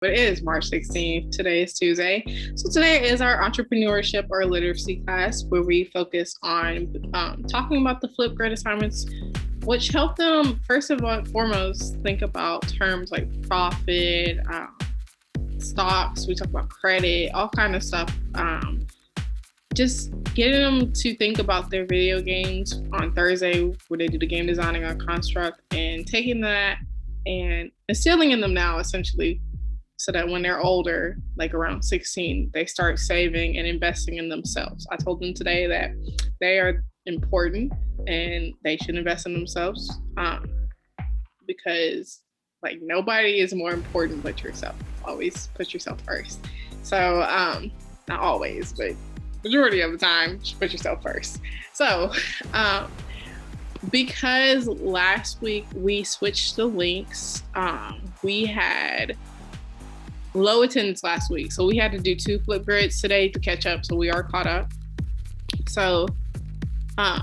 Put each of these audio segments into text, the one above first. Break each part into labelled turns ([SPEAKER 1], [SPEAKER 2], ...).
[SPEAKER 1] It is March 16th. Today is Tuesday. So today is our entrepreneurship or literacy class where we focus on talking about the Flipgrid assignments, which help them first of all foremost think about terms like profit, stocks. We talk about credit, all kind of stuff. Just getting them to think about their video games on Thursday where they do the game designing on Construct, and taking that and instilling in them now essentially, so that when they're older, like around 16, they start saving and investing in themselves. I told them today that they are important and they should invest in themselves because like nobody is more important but yourself. Always put yourself first. So not always, but majority of the time, just put yourself first. So because last week we switched the links, we had low attendance last week. So we had to do 2 Flipgrids today to catch up. So we are caught up. So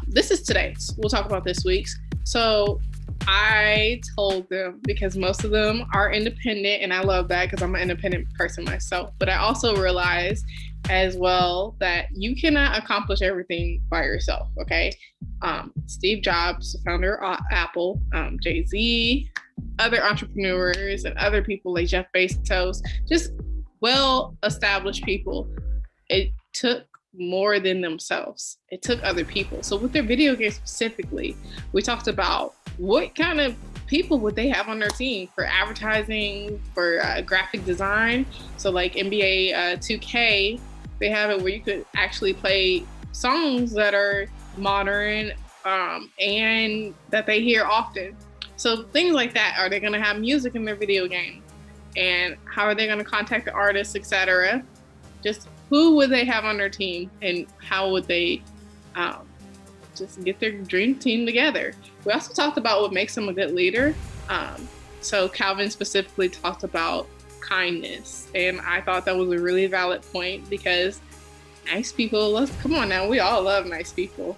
[SPEAKER 1] this is today's. We'll talk about this week's. So I told them, because most of them are independent, and I love that because I'm an independent person myself. But I also realized as well that you cannot accomplish everything by yourself, okay? Steve Jobs, the founder of Apple, Jay-Z, other entrepreneurs and other people like Jeff Bezos, just well-established people. It took more than themselves. It took other people. So with their video games specifically, we talked about what kind of people would they have on their team for advertising, for graphic design. So like NBA 2K, they have it where you could actually play songs that are modern and that they hear often. So things like that. Are they going to have music in their video game? And how are they going to contact the artists, etc.? Just who would they have on their team, and how would they just get their dream team together? We also talked about what makes them a good leader. So Calvin specifically talked about kindness, and I thought that was a really valid point because nice people, come on now, we all love nice people.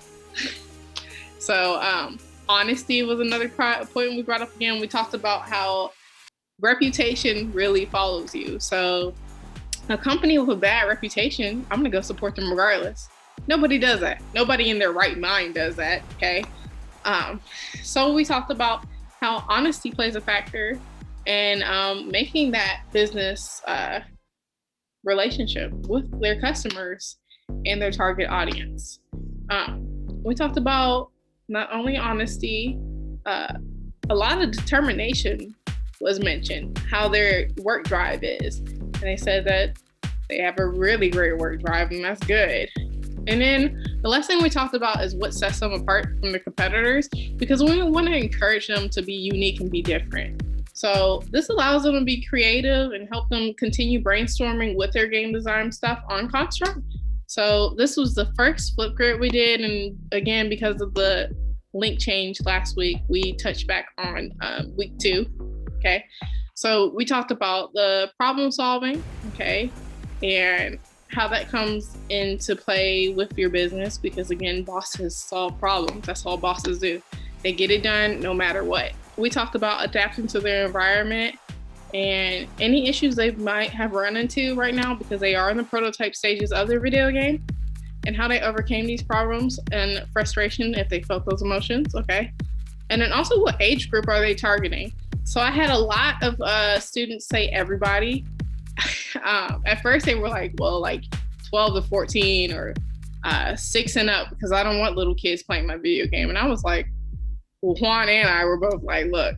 [SPEAKER 1] So honesty was another point we brought up again. We talked about how reputation really follows you. So a company with a bad reputation, I'm gonna go support them regardless. Nobody does that. Nobody in their right mind does that, okay? So we talked about how honesty plays a factor in making that business relationship with their customers and their target audience. We talked about not only honesty, a lot of determination was mentioned, how their work drive is. And they said that they have a really great work drive, and that's good. And then the last thing we talked about is what sets them apart from the competitors, because we want to encourage them to be unique and be different. So this allows them to be creative and help them continue brainstorming with their game design stuff on Construct. So this was the first Flipgrid we did. And again, because of the link change last week, we touched back on week 2. Okay. So we talked about the problem solving, okay, and how that comes into play with your business, because again, bosses solve problems. That's all bosses do. They get it done no matter what. We talked about adapting to their environment and any issues they might have run into right now because they are in the prototype stages of their video game, and how they overcame these problems and frustration if they felt those emotions, okay? And then also, what age group are they targeting? So I had a lot of students say everybody. At first they were like, well, like 12 to 14 or 6 and up, because I don't want little kids playing my video game. And I was like, well, Juan and I were both like, look,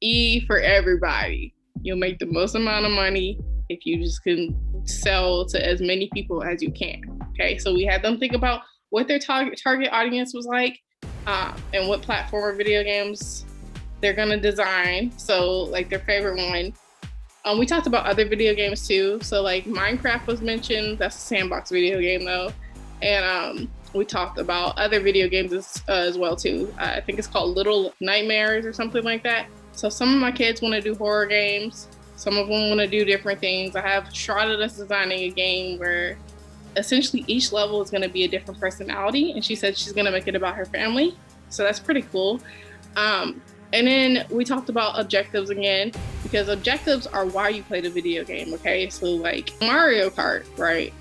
[SPEAKER 1] E for everybody. You'll make the most amount of money if you just can sell to as many people as you can. Okay, so we had them think about what their target audience was like, and what platform or video games they're gonna design. So like their favorite one. We talked about other video games too. So like Minecraft was mentioned. That's a sandbox video game though. And we talked about other video games as well too. I think it's called Little Nightmares or something like that. So some of my kids want to do horror games. Some of them want to do different things. I have Shrouded that's designing a game where essentially each level is going to be a different personality. And she said she's going to make it about her family. So that's pretty cool. And then we talked about objectives again, because objectives are why you play the video game, okay? So like Mario Kart, right?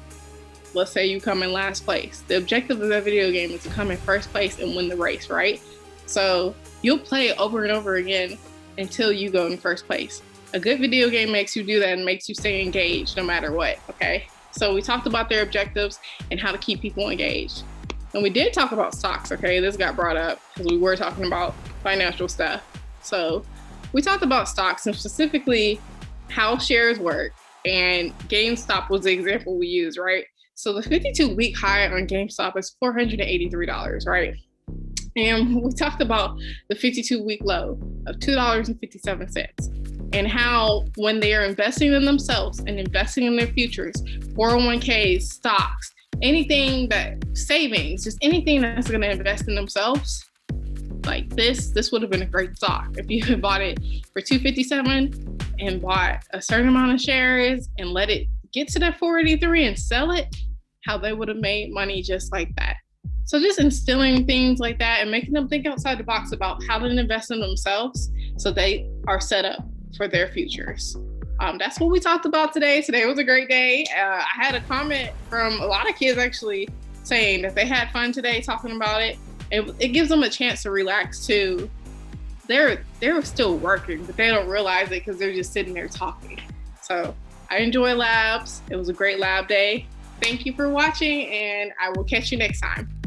[SPEAKER 1] Let's say you come in last place. The objective of that video game is to come in first place and win the race, right? So you'll play it over and over again until you go in first place. A good video game makes you do that and makes you stay engaged no matter what, okay? So we talked about their objectives and how to keep people engaged. And we did talk about stocks, okay? This got brought up because we were talking about financial stuff. So we talked about stocks and specifically how shares work. And GameStop was the example we used, right? So the 52-week high on GameStop is $483, right? And we talked about the 52-week low of $2.57 and how when they are investing in themselves and investing in their futures, 401ks, stocks, anything that savings, just anything that's going to invest in themselves, like this would have been a great stock if you had bought it for $257 and bought a certain amount of shares and let it get to that 483 and sell it, how they would have made money just like that. So just instilling things like that and making them think outside the box about how to invest in themselves so they are set up for their futures. That's what we talked about today. Today was a great day. I had a comment from a lot of kids actually saying that they had fun today talking about it. It gives them a chance to relax too. They're still working, but they don't realize it because they're just sitting there talking. So I enjoy labs. It was a great lab day. Thank you for watching, and I will catch you next time.